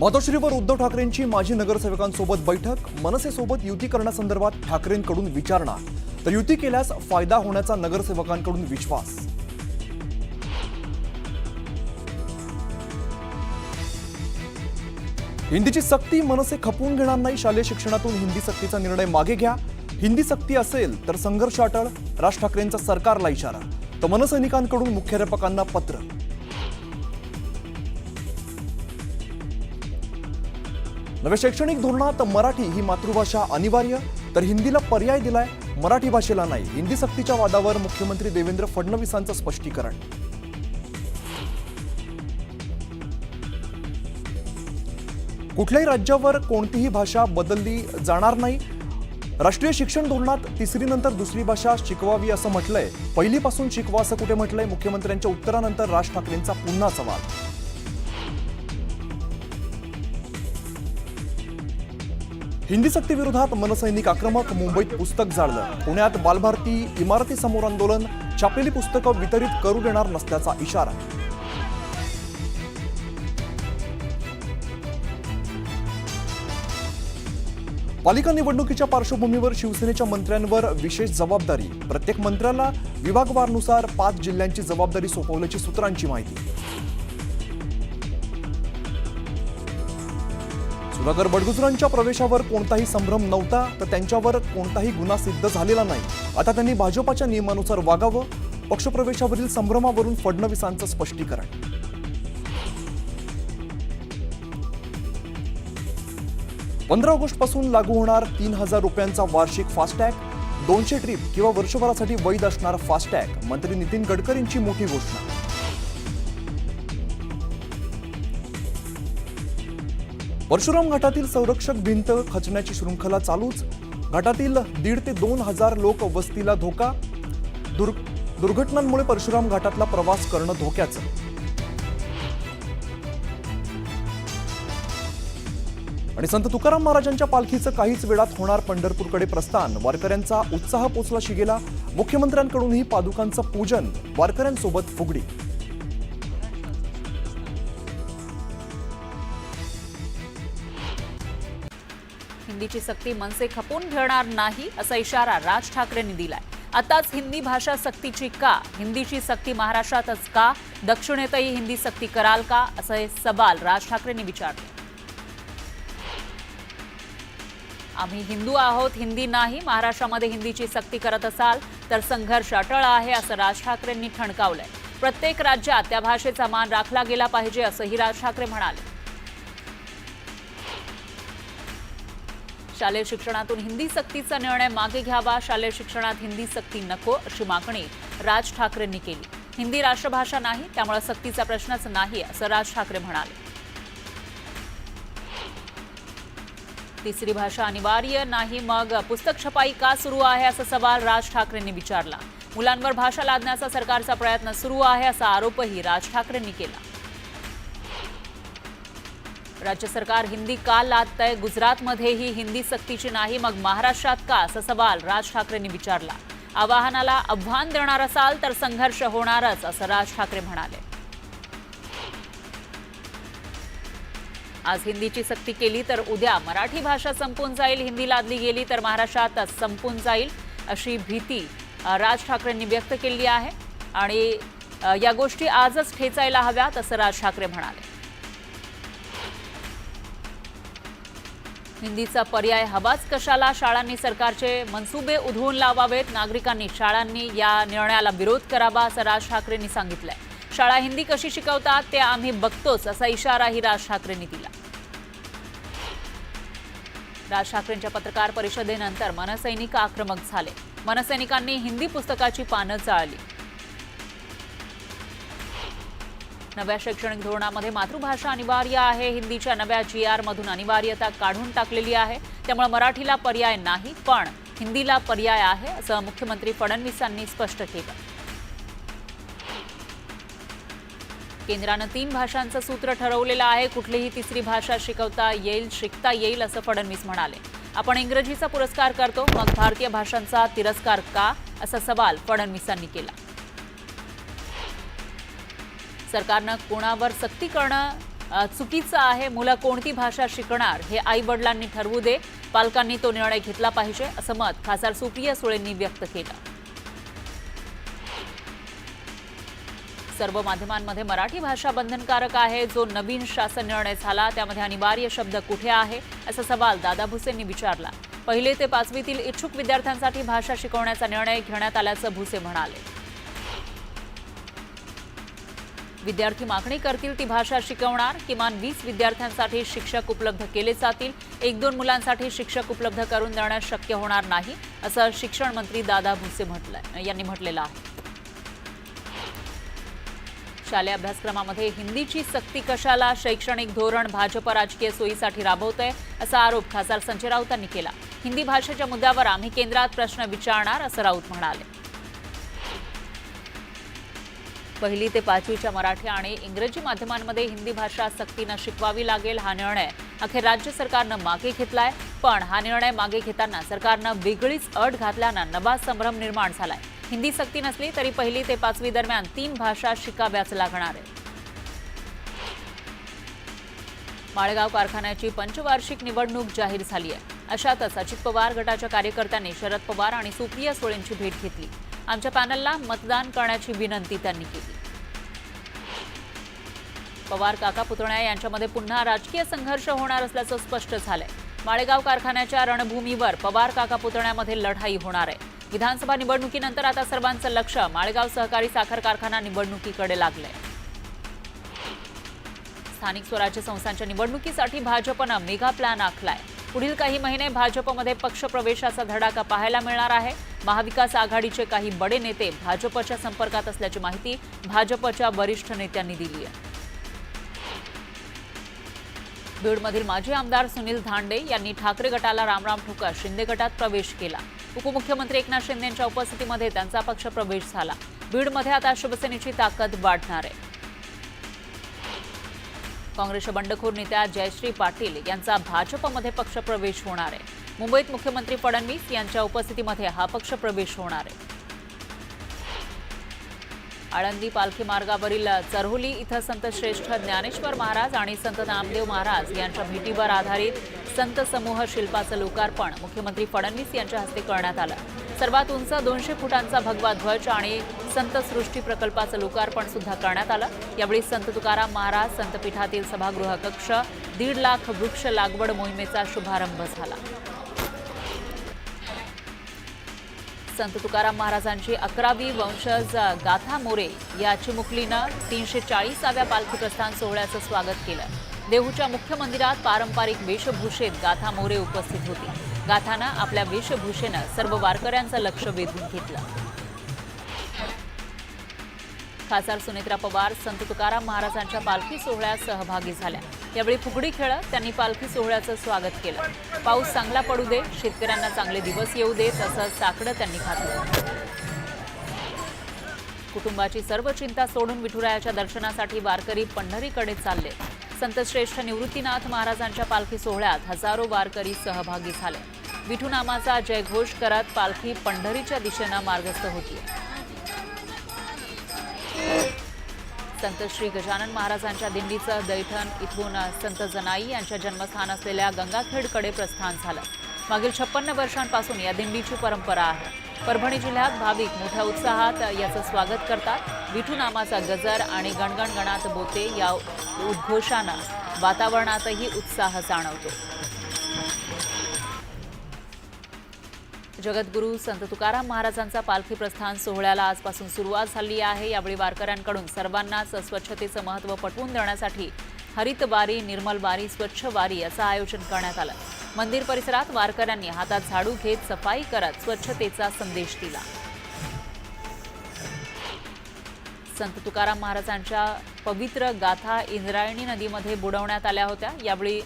मातोश्रीवर उद्धव ठाकरेंची माजी नगरसेवकांसोबत बैठक। मनसेसोबत युती करण्यासंदर्भात ठाकरेंकडून विचारणा, तर युती केल्यास फायदा होण्याचा नगरसेवकांकडून विश्वास। हिंदीची सक्ती मनसे खपवून घेणार नाही। शालेय शिक्षणातून हिंदी सक्तीचा निर्णय मागे घ्या। हिंदी सक्ती असेल तर संघर्ष अटळ। राज ठाकरेंचा सरकारला इशारा, तर मनसैनिकांकडून मुख्याध्यापकांना पत्र। नव्या शैक्षणिक धोरणात मराठी ही मातृभाषा अनिवार्य, तर हिंदीला पर्याय दिलाय, मराठी भाषेला नाही। हिंदी सक्तीच्या वादावर मुख्यमंत्री देवेंद्र फडणवीसांचं स्पष्टीकरण। कुठल्याही राज्यावर कोणतीही भाषा बदलली जाणार नाही। राष्ट्रीय शिक्षण धोरणात तिसरी नंतर दुसरी भाषा शिकवावी असं म्हटलंय। पहिलीपासून शिकवा असं कुठे म्हटलंय? मुख्यमंत्र्यांच्या उत्तरानंतर राज ठाकरेंचा पुन्हा सवाल। हिंदी सक्ती विरोधात मनसैनिक आक्रमक। मुंबईत पुस्तक जाळलं। पुण्यात बालभारती इमारतीसमोर आंदोलन। छापलेली पुस्तकं वितरित करू देणार नसल्याचा इशारा। पालिका निवडणुकीच्या पार्श्वभूमीवर शिवसेनेच्या मंत्र्यांवर विशेष जबाबदारी। प्रत्येक मंत्र्याला विभागवारनुसार 5 जिल्ह्यांची जबाबदारी सोपवल्याची सूत्रांची माहिती। सुधाकर बडगुजरांच्या प्रवेशावर कोणताही संभ्रम नव्हता, तर त्यांच्यावर कोणताही गुन्हा सिद्ध झालेला नाही। आता त्यांनी भाजपच्या नियमानुसार वागावं। पक्षप्रवेशावरील संभ्रमावरून फडणवीसांचं स्पष्टीकरण। 15 ऑगस्ट पासून लागू होणार 3000 रुपयांचा वार्षिक फास्टॅग। 200 ट्रिप किंवा वर्षभरासाठी वैध असणार फास्टॅग। मंत्री नितीन गडकरींची मोठी घोषणा। परशुराम घाटातील संरक्षक भिंत खचण्याची शृंखला चालूच। घाटातील 1,500 ते 2,000 लोक वस्तीला धोका। दुर्घटनांमुळे परशुराम घाटातला प्रवास करणं धोक्याचं। आणि संत तुकाराम महाराजांच्या पालखीचं काहीच वेळात होणार पंढरपूरकडे प्रस्थान। वारकऱ्यांचा उत्साह पोचला शिगेला। मुख्यमंत्र्यांकडूनही पादुकांचं पूजन। वारकऱ्यांसोबत फुगडी। हिंदीची सक्ती मनसे खपवून घेणार नाही असा इशारा राज ठाकरेंनी दिलाय। आताच हिंदी भाषा सक्तीची का? हिंदीची सक्ती महाराष्ट्रातच का? दक्षिणेतही हिंदी सक्ती कराल का? असे सवाल राज ठाकरेंनी विचारले। आम्ही हिंदू आहोत, हिंदी नाही। महाराष्ट्रामध्ये हिंदीची सक्ती करत असाल तर संघर्ष अटळ आहे असं राज ठाकरेंनी ठणकावलंय। प्रत्येक राज्यात त्या भाषेचा मान राखला गेला पाहिजे असंही राज ठाकरे म्हणाले। शालेय शिक्षणातून हिंदी सक्तीचा निर्णय मागे घ्यावा। शालेय शिक्षणात हिंदी सक्ती नको अशी मागणी राज ठाकरेंनी केली। हिंदी राष्ट्रभाषा नाही, त्यामुळे सक्तीचा प्रश्नच नाही असं राज ठाकरे म्हणाले। तिसरी भाषा अनिवार्य नाही, मग पुस्तक छपाई का सुरू आहे असा सवाल राज ठाकरेंनी विचारला। मुलांवर भाषा लादण्याचा सरकारचा प्रयत्न सुरू आहे असा आरोपही राज ठाकरेंनी केला। राज्य सरकार हिंदी का लादतंय? गुजरातमध्येही हिंदी सक्तीची नाही, मग महाराष्ट्रात का असा सवाल राज ठाकरेंनी विचारला। आवाहनाला आव्हान देणार असाल तर संघर्ष होणारच असं राज ठाकरे म्हणाले। आज हिंदीची सक्ती केली तर उद्या मराठी भाषा संपून जाईल। हिंदी लादली गेली तर महाराष्ट्रात संपून जाईल अशी भीती राज ठाकरेंनी व्यक्त केली आहे। आणि या गोष्टी आजच ठेचायला हव्यात असं राज ठाकरे म्हणाले। हिंदीचा पर्याय हवाच कशाला? शाळांनी सरकारचे मनसुबे उधळून लावावेत। नागरिकांनी शाळांनी या निर्णयाला विरोध करावा असं राज ठाकरेंनी सांगितलंय। शाळा हिंदी कशी शिकवतात ते आम्ही बघतोच असा इशाराही राज ठाकरेंनी दिला। राज ठाकरेंच्या पत्रकार परिषदेनंतर मनसैनिक आक्रमक झाले। मनसैनिकांनी हिंदी पुस्तकाची पानं जाळली। नव्या शैक्षणिक धोरणामध्ये मातृभाषा अनिवार्य आहे। हिंदीच्या नव्या GR मधून अनिवार्यता काढून टाकलेली आहे, त्यामुळे मराठीला पर्याय नाही, पण हिंदीला पर्याय आहे असं मुख्यमंत्री फडणवीसांनी स्पष्ट केलं। केंद्रानं 3 भाषांचं सूत्र ठरवलेलं आहे। कुठलीही तिसरी भाषा शिकवता येईल, शिकता येईल असं फडणवीस म्हणाले। आपण इंग्रजीचा पुरस्कार करतो, मग भारतीय भाषांचा तिरस्कार का असा सवाल फडणवीसांनी केला। सरकारनं कोणावर सक्ती करणं चुकीचं आहे. मुलं कोणती भाषा शिकणार हे आई वडिलांनी ठरवू दे. पालकांनी तो निर्णय घेतला पाहिजे असं मत खासदार सुप्रिया सुळेंनी व्यक्त केलं. सर्व माध्यमांमध्ये मराठी भाषा बंधनकारक आहे. जो नवीन शासन निर्णय झाला त्यामध्ये अनिवार्य शब्द कुठे आहे असा सवाल दादा भुसेंनी विचारला. 1 ते 5वीतील इच्छुक विद्यार्थ्यांसाठी भाषा शिकवण्याचा निर्णय घेण्यात आल्याचं भुसे म्हणाले. विद्यार्थी मागणी करतील ती भाषा शिकवणार. किमान 20 विद्यार्थ्यांसाठी शिक्षक उपलब्ध केले जातील. 1-2 मुलांसाठी शिक्षक उपलब्ध करून देणं शक्य होणार नाही असं शिक्षण मंत्री दादा भुसे यांनी म्हटलेलं आहे. शालेय अभ्यासक्रमामध्ये हिंदीची सक्ती कशाला? शैक्षणिक धोरण भाजप राजकीय सोयीसाठी राबवतंय असा आरोप खासदार संजय राऊतांनी केला. हिंदी भाषेच्या मुद्द्यावर आम्ही केंद्रात प्रश्न विचारणार असं राऊत म्हणाले. 1 ते 5वीच्या मराठी आणि इंग्रजी माध्यमांमध्ये हिंदी भाषा सक्तीनं शिकवावी लागेल. हा निर्णय अखेर राज्य सरकारनं मागे घेतलाय. पण हा निर्णय मागे घेताना सरकारनं वेगळीच अट घातल्यानं नवा संभ्रम निर्माण झालाय. हिंदी सक्ती नसली तरी 1 ते 5वी दरम्यान 3 भाषा शिकाव्याच लागणार आहे. माळेगाव कारखान्याची पंचवार्षिक निवडणूक जाहीर झाली आहे. अशातच अजित पवार गटाच्या कार्यकर्त्यांनी शरद पवार आणि सुप्रिया सुळेंची भेट घेतली. आमच्या पॅनलला मतदान करण्याची विनंती त्यांनी केली. पवार काका पुतण्या यांच्यामध्ये पुन्हा राजकीय संघर्ष होणार असल्याचं स्पष्ट झालंय. माळेगाव कारखान्याच्या रणभूमीवर पवार काका पुतण्यामध्ये लढाई होणार आहे. विधानसभा निवडणुकीनंतर आता सर्वांचं लक्ष माळेगाव सहकारी साखर कारखाना निवडणुकीकडे लागलंय. स्थानिक स्वराज्य संस्थांच्या निवडणुकीसाठी भाजपनं मेगा प्लॅन आखलाय. पुढील काही महिने भाजपमध्ये पक्षप्रवेशाचा धडाका पाहायला मिळणार आहे. महाविकास आघाडीचे काही बडे नेते भाजपच्या संपर्कात असल्याची माहिती भाजपच्या वरिष्ठ नेत्यांनी दिली आहे. बीडमधील माजी आमदार सुनील धांडे यांनी ठाकरे गटाला रामराम ठोकत शिंदे गटात प्रवेश केला. उपमुख्यमंत्री एकनाथ शिंदे यांच्या उपस्थितीमध्ये त्यांचा पक्ष प्रवेश झाला. बीडमध्ये आता शिवसेनेची ताकद वाढणार आहे. काँग्रेसच्या बंडखोर नेत्या जयश्री पाटील यांचा भाजपमध्ये पक्षप्रवेश होणार आहे. मुंबईत मुख्यमंत्री फडणवीस यांच्या उपस्थितीमध्ये हा पक्षप्रवेश होणार आहे. आळंदी पालखी मार्गावरील चरहोली इथं संत श्रेष्ठ ज्ञानेश्वर महाराज आणि संत नामदेव महाराज यांच्या भेटीवर आधारित संत समूह शिल्पाचं लोकार्पण मुख्यमंत्री फडणवीस यांच्या हस्ते करण्यात आलं. सर्वात उंच 200 फुटांचा भगवा ध्वज आणि संत सृष्टी प्रकल्पाचं लोकार्पण सुद्धा करण्यात आलं. यावेळी संत तुकाराम महाराज संतपीठातील सभागृह कक्ष 1.5 लाख वृक्ष लागवड मोहिमेचा शुभारंभ झाला. संत तुकाराम महाराजांची 11वी वंशज गाथा मोरे या चिमुकलीनं 340व्या पालखी प्रस्थान सोहळ्याचं स्वागत केलं. देहूच्या मुख्य मंदिरात पारंपरिक वेशभूषेत गाथा मोरे उपस्थित होती. गाथानं आपल्या वेशभूषेनं सर्व वारकऱ्यांचं लक्ष वेधून घेतलं. खासदार सुनेत्रा पवार संत तुकाराम महाराजांच्या पालखी सोहळ्यात सहभागी झाल्या. यावेळी फुगडी खेळत त्यांनी पालखी सोहळ्याचं स्वागत केलं. पाऊस चांगला पडू दे, शेतकऱ्यांना चांगले दिवस येऊ दे तसं साकडं त्यांनी घातलं. कुटुंबाची सर्व चिंता सोडून विठुरायाच्या दर्शनासाठी वारकरी पंढरीकडे चालले. संतश्रेष्ठ निवृत्तीनाथ महाराजांच्या पालखी सोहळ्यात हजारो वारकरी सहभागी झाले. विठू नामाचा जयघोष करत पालखी पंढरीच्या दिशेनं मार्गस्थ होती. संत श्री गजानन महाराजांच्या दिंडीचं दैठण इथून संत जनाई यांच्या जन्मस्थान असलेल्या गंगाखेडकडे प्रस्थान झालं. मागील 56 वर्षांपासून या दिंडीची परंपरा आहे. परभणी जिल्ह्यात भाविक मोठ्या उत्साहात याचं स्वागत करतात. विठू नामाचा गजर आणि गणगण गणात बोते या उद्घोषानं वातावरणातही उत्साह जाणवतो. जगद्गुरू संत तुकाराम महाराजांचा पालखी प्रस्थान सोहळ्याला आजपासून सुरुवात झाली आहे. यावेळी वारकऱ्यांकडून सर्वांनाच स्वच्छतेचं महत्त्व पटवून देण्यासाठी हरित वारी, निर्मल वारी, स्वच्छ वारी याचं आयोजन करण्यात आलं. मंदिर परिसरात वारकऱ्यांनी हातात झाडू घेत सफाई करत स्वच्छतेचा संदेश दिला. संत तुकाराम महाराजांच्या पवित्र गाथा इंद्रायणी नदीमध्ये बुडवण्यात आल्या होत्या. यावेळी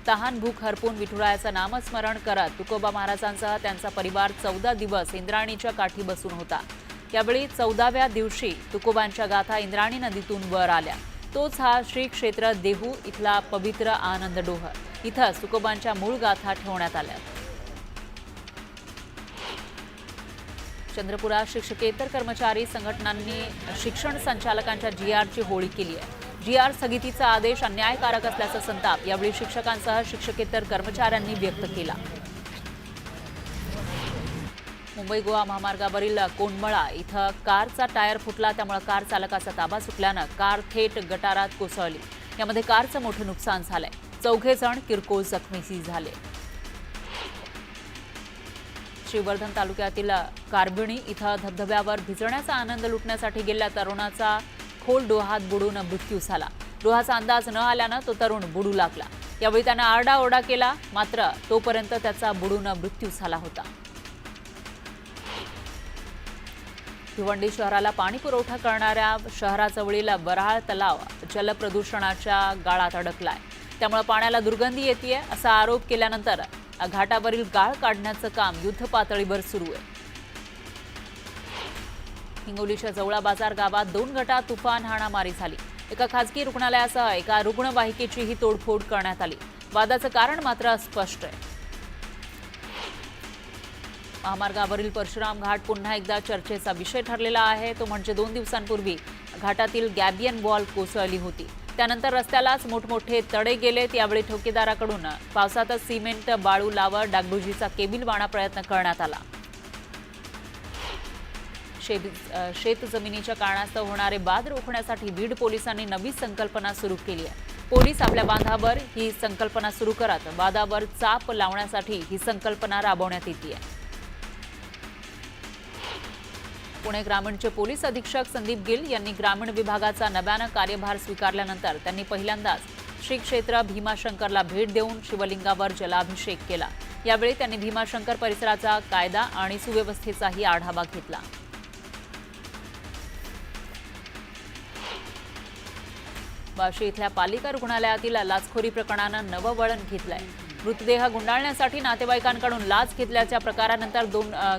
तहान भूक हरपून विठुरायाचं नामस्मरण करत तुकोबा महाराजांसह त्यांचा परिवार 14 दिवस इंद्रायणीच्या काठी बसून होता. यावेळी 14व्या दिवशी तुकोबांच्या गाथा इंद्रायणी नदीतून वर आल्या. तोच हा श्री क्षेत्र देहू इथला पवित्र आनंद डोह. इथंच तुकोबांच्या मूळ गाथा ठेवण्यात आल्या. चंद्रपुरात शिक्षकेतर कर्मचारी संघटनांनी शिक्षण संचालकांच्या GRची होळी केली आहे. GR स्थगितीचा आदेश अन्यायकारक असल्याचा संताप यावेळी शिक्षकांसह शिक्षकेतर कर्मचाऱ्यांनी व्यक्त केला. मुंबई गोवा महामार्गावरील कोंडमळा इथं कारचा टायर फुटला, त्यामुळे कार चालकाचा ताबा सुटल्यानं कार थेट गटारात कोसळली. यामध्ये कारचं मोठं नुकसान झालंय. 4 जण किरकोळ जखमी झाले. श्रीवर्धन तालुक्यातील कारबिणी इथं धबधब्यावर भिजण्याचा आनंद लुटण्यासाठी गेलेल्या तरुणाचा खोल डोहात बुडून मृत्यू झाला. डोहाचा अंदाज न आल्यानं तो तरुण बुडू लागला. यावेळी त्यानं आरडाओरडा केला, मात्र तोपर्यंत त्याचा बुडून मृत्यू झाला होता. भिवंडी शहराला पाणी पुरवठा करणाऱ्या शहराजवळील वराळ तलाव जलप्रदूषणाच्या गाळात अडकलाय. त्यामुळे पाण्याला दुर्गंधी येतेय असा आरोप केल्यानंतर घाटावरील गाळ काढण्याचं काम युद्धपातळीवर सुरू आहे. हिंगोलीच्या जवळा बाजार गावात 2 गटात तुफान हाणामारी झाली. एका खासगी रुग्णालयासह एका रुग्णवाहिकेचीही तोडफोड करण्यात आली. वादाचं कारण मात्र अस्पष्ट आहे. महामार्गावरील परशुराम घाट पुन्हा एकदा चर्चेचा विषय ठरलेला आहे. तो म्हणजे 2 दिवसांपूर्वी घाटातील गॅबियन वॉल कोसळली होती. त्यानंतर रस्त्यालाच मोठमोठे तडे गेले. यावेळी ठेकेदाराकडून पावसातच सिमेंट बाळू लावत डागडुजीचा केबिल बाणा प्रयत्न करण्यात आला. शेत जमिनीच्या कारणास्तव होणारे वाद रोखण्यासाठी बीड पोलिसांनी नवी संकल्पना सुरू केली आहे. पोलीस आपल्या बांधावर ही संकल्पना सुरू करत वादावर चाप लावण्यासाठी ही संकल्पना राबवण्यात येते. पुणे ग्रामीणचे पोलीस अधीक्षक संदीप गिल यांनी ग्रामीण विभागाचा नव्यानं कार्यभार स्वीकारल्यानंतर त्यांनी पहिल्यांदाच श्री क्षेत्र भीमाशंकरला भेट देऊन शिवलिंगावर जलाभिषेक केला. यावेळी त्यांनी भीमाशंकर परिसराचा कायदा आणि सुव्यवस्थेचाही आढावा घेतला. वाशी इथल्या पालिका रुग्णालयातील लाचखोरी प्रकरणानं नवं वळण घेतलंय. मृतदेह गुंडाळण्यासाठी नातेवाईकांकडून लाच घेतल्याच्या प्रकारानंतर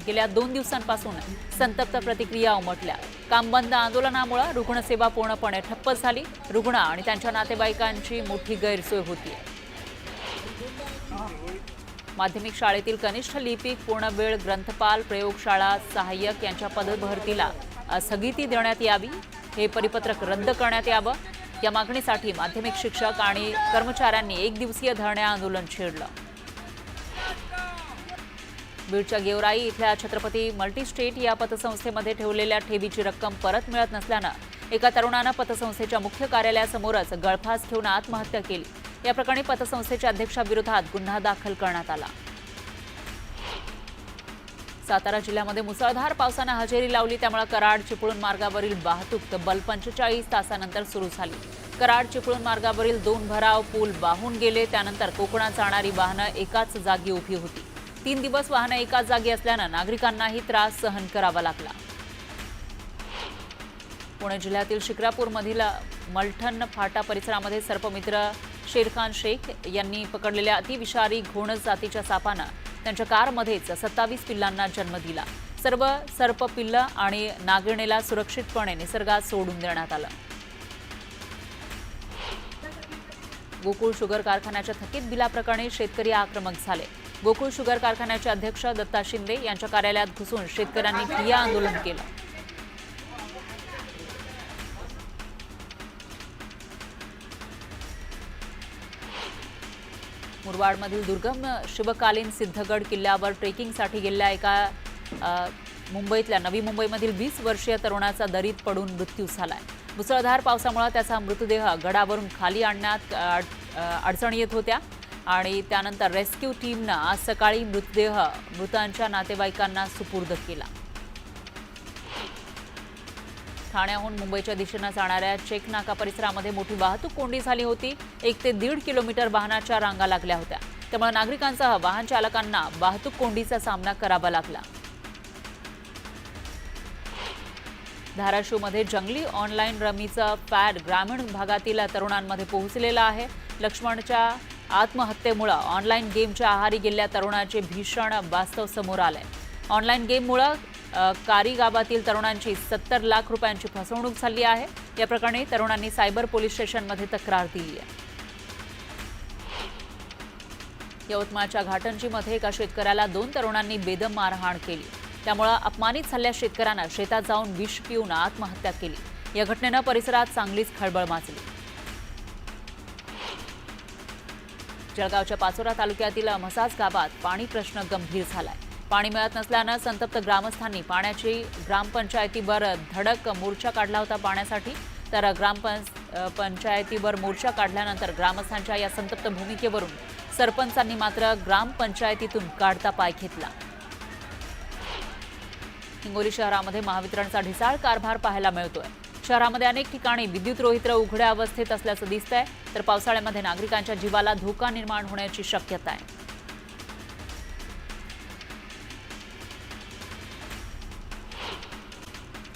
गेल्या 2 दिवसांपासून संतप्त प्रतिक्रिया उमटल्या. काम बंद आंदोलनामुळे रुग्णसेवा पूर्णपणे ठप्प झाली. रुग्ण आणि त्यांच्या नातेवाईकांची मोठी गैरसोय होती. माध्यमिक शाळेतील कनिष्ठ लिपिक, पूर्णवेळ ग्रंथपाल, प्रयोगशाळा सहाय्यक यांच्या पदभरतीला स्थगिती देण्यात यावी. हे परिपत्रक रद्द करण्यात यावं. या मागणीसाठी माध्यमिक शिक्षक आणि कर्मचाऱ्यांनी 1 दिवसीय धरणे आंदोलन छेडलं. बीडच्या गेवराई इथल्या छत्रपती मल्टीस्टेट या पतसंस्थेमध्ये ठेवलेल्या ठेवीची रक्कम परत मिळत नसल्यानं एका तरुणानं पतसंस्थेच्या मुख्य कार्यालयासमोरच गळफास ठेवून आत्महत्या केली. या प्रकरणी पतसंस्थेच्या अध्यक्षाविरोधात गुन्हा दाखल करण्यात आला. सातारा जिल्ह्यामध्ये मुसळधार पावसानं हजेरी लावली. त्यामुळे कराड चिपळूण मार्गावरील वाहतूक तब्बल 45 तासानंतर सुरू झाली. कराड चिपळूण मार्गावरील 2 भराव पूल वाहून गेले. त्यानंतर कोकणात जाणारी वाहनं एकाच जागी उभी होती. 3 दिवस वाहनं एकाच जागी असल्यानं नागरिकांनाही त्रास सहन करावा लागला. पुणे जिल्ह्यातील शिक्रापूरमधील मलठण फाटा परिसरामध्ये सर्पमित्र शेरखान शेख यांनी पकडलेल्या अतिविषारी घोण जातीच्या सापानं त्यांच्या कारमध्येच 27 पिल्लांना जन्म दिला. सर्व सर्प पिल्लं आणि नागिणीला सुरक्षितपणे निसर्गात सोडून देण्यात आलं. गोकुळ शुगर कारखान्याच्या थकीत बिलाप्रकरणी शेतकरी आक्रमक झाले. गोकुळ शुगर कारखान्याचे अध्यक्ष दत्ता शिंदे यांच्या कार्यालयात घुसून शेतकऱ्यांनी ठिय्या आंदोलन केलं. मुरबाडमधील दुर्गम शिवकालीन सिद्धगड किल्ल्यावर ट्रेकिंगसाठी गेलेल्या एका मुंबईतल्या नवी मुंबईमधील 20 वर्षीय तरुणाचा दरीत पडून मृत्यू झालाय. मुसळधार पावसामुळे त्याचा मृतदेह गडावरून खाली आणण्यात अडचणी येत होत्या आणि त्यानंतर रेस्क्यू टीमनं आज सकाळी मृतदेह मृतांच्या नातेवाईकांना सुपूर्द केला. ठाण्याहून मुंबईच्या दिशेनं जाणाऱ्या चेक नाका परिसरामध्ये मोठी वाहतूक कोंडी झाली होती. 1 ते 1.5 किलोमीटर वाहनाच्या रांगा लागल्या होत्या. त्यामुळे नागरिकांसह वाहन चालकांना वाहतूक कोंडीचा सामना करावा लागला. धाराशिवमध्ये जंगली ऑनलाईन रमीचं फॅड ग्रामीण भागातील तरुणांमध्ये पोहोचलेलं आहे. लक्ष्मणच्या आत्महत्येमुळे ऑनलाईन गेमच्या आहारी गेलेल्या तरुणाचे भीषण वास्तव समोर आलंय. ऑनलाईन गेममुळे कारी गावातील तरुणांची 70 लाख रुपयांची फसवणूक झाली आहे. या प्रकरणी तरुणांनी सायबर पोलीस स्टेशनमध्ये तक्रार दिली आहे. यवतमाळच्या घाटंजीमध्ये एका शेतकऱ्याला 2 तरुणांनी बेदम मारहाण केली. त्यामुळे अपमानित झालेल्या शेतकऱ्यानं शेतात जाऊन विष पिऊन आत्महत्या केली. या घटनेनं परिसरात चांगलीच खळबळ माजली. जळगावच्या पाचोरा तालुक्यातील म्हसाज गावात पाणी प्रश्न गंभीर झालाय. पाणी मिळत नसल्यानं संतप्त ग्रामस्थांनी पाण्याची ग्रामपंचायतीवर धडक मोर्चा काढला होता पाण्यासाठी. तर ग्रामपंचायतीवर मोर्चा काढल्यानंतर ग्रामस्थांच्या या संतप्त भूमिकेवरून सरपंचांनी मात्र ग्रामपंचायतीतून काढता पाय घेतला. हिंगोली शहरामध्ये महावितरणचा ढिसाळ कारभार पाहायला मिळतोय. शहरामध्ये अनेक ठिकाणी विद्युत रोहित्र उघड्या अवस्थेत असल्याचं दिसतंय. तर पावसाळ्यामध्ये नागरिकांच्या जीवाला धोका निर्माण होण्याची शक्यता आहे.